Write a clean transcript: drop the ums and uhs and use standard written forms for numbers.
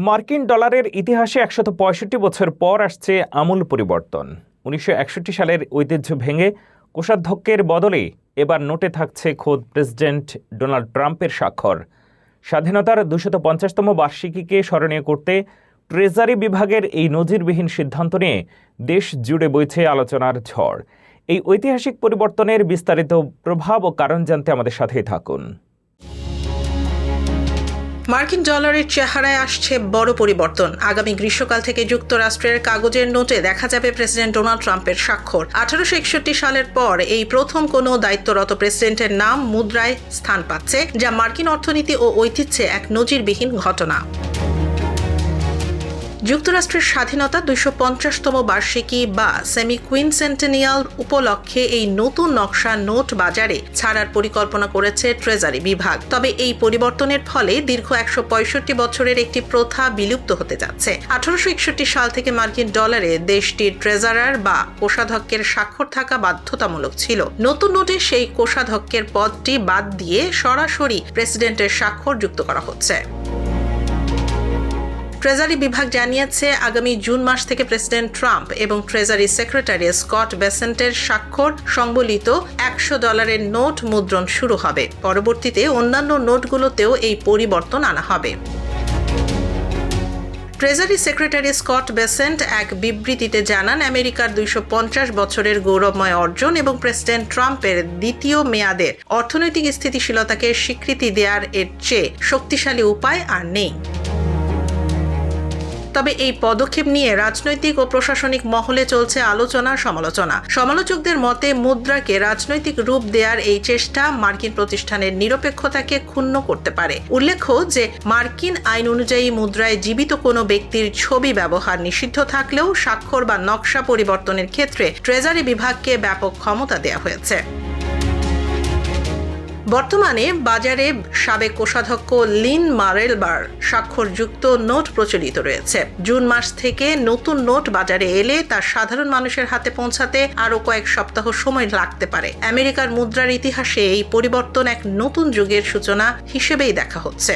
মার্কিন ডলারের ইতিহাসে ১৬৫ বছর পর আসছে আমূল পরিবর্তন। ১৯৬১ সালের ঐতিহ্য ভেঙে কোষাধ্যক্ষের বদলে এবার নোটে থাকছে খোদ প্রেসিডেন্ট ডোনাল্ড ট্রাম্পের স্বাক্ষর। স্বাধীনতার ২৫০তম বার্ষিকীকে স্মরণীয় করতে ট্রেজারি বিভাগের এই নজিরবিহীন সিদ্ধান্ত নিয়ে দেশ জুড়ে বইছে আলোচনার ঝড়। এই ঐতিহাসিক পরিবর্তনের বিস্তারিত প্রভাব ও কারণ জানতে আমাদের সাথেই থাকুন। মার্কিন ডলারের চেহারায় আসছে বড় পরিবর্তন। আগামী গ্রীষ্মকাল থেকে যুক্তরাষ্ট্রের কাগজের নোটে দেখা যাবে প্রেসিডেন্ট ডোনাল্ড ট্রাম্পের স্বাক্ষর। ১৮৬১ সালের পর এই প্রথম কোনো দায়িত্বরত প্রেসিডেন্টের নাম মুদ্রায় স্থান পাচ্ছে, যা মার্কিন অর্থনীতি ও ঐতিহ্যে এক নজিরবিহীন ঘটনা। যুক্তরাষ্ট্রের স্বাধীনতা ২৫০তম বার্ষিকী বা সেমি কুইনসেন্টেনিয়াল উপলক্ষে এই নতুন নকশা নোট বাজারে ছাড়ার পরিকল্পনা করেছে ট্রেজারি বিভাগ। তবে এই পরিবর্তনের ফলে দীর্ঘ ১৬৫ বছরের একটি প্রথা বিলুপ্ত হতে যাচ্ছে। ১৮৬১ সাল থেকে মার্কিন ডলারে দেশটির ট্রেজারার বা কোষাধ্যক্ষের স্বাক্ষর থাকা বাধ্যতামূলক ছিল। নতুন নোটে সেই কোষাধ্যক্ষের পদটি বাদ দিয়ে সরাসরি প্রেসিডেন্টের স্বাক্ষর যুক্ত করা হচ্ছে। ট্রেজারি বিভাগ জানিয়েছে, আগামী জুন মাস থেকে প্রেসিডেন্ট ট্রাম্প এবং ট্রেজারি সেক্রেটারি স্কট বেসেন্টের স্বাক্ষর সংবলিত $১০০ নোট মুদ্রণ শুরু হবে। পরবর্তীতে অন্যান্য নোটগুলোতেও এই পরিবর্তন আনা হবে। ট্রেজারি সেক্রেটারি স্কট বেসেন্ট এক বিবৃতিতে জানান, আমেরিকার ২৫০ বছরের গৌরবময় অর্জন এবং প্রেসিডেন্ট ট্রাম্পের দ্বিতীয় মেয়াদের অর্থনৈতিক স্থিতিশীলতাকে স্বীকৃতি দেওয়ার এর চেয়ে শক্তিশালী উপায় আর নেই। তবে এই পদক্ষেপ নিয়ে রাজনৈতিক ও প্রশাসনিক মহলে চলছে আলোচনা সমালোচনা। সমালোচকদের মতে মুদ্রাকে রাজনৈতিক রূপ দেওয়ার এই চেষ্টা মার্কিন প্রতিষ্ঠানের নিরপেক্ষতাকে ক্ষুণ্ণ করতে পারে। উল্লেখ্য যে মার্কিন আইন অনুযায়ী মুদ্রায় জীবিত কোনো ব্যক্তির ছবি ব্যবহার নিষিদ্ধ থাকলেও স্বাক্ষর বা নকশা পরিবর্তনের ক্ষেত্রে ট্রেজারি বিভাগকে ব্যাপক ক্ষমতা দেওয়া হয়েছে। বর্তমানে বাজারে সাবেক কোষাধ্যক্ষ লিন মারেলবার স্বাক্ষরযুক্ত নোট প্রচলিত রয়েছে। জুন মাস থেকে নতুন নোট বাজারে এলে তা সাধারণ মানুষের হাতে পৌঁছাতে আরও কয়েক সপ্তাহ সময় লাগতে পারে। আমেরিকার মুদ্রার ইতিহাসে এই পরিবর্তন এক নতুন যুগের সূচনা হিসেবেই দেখা হচ্ছে।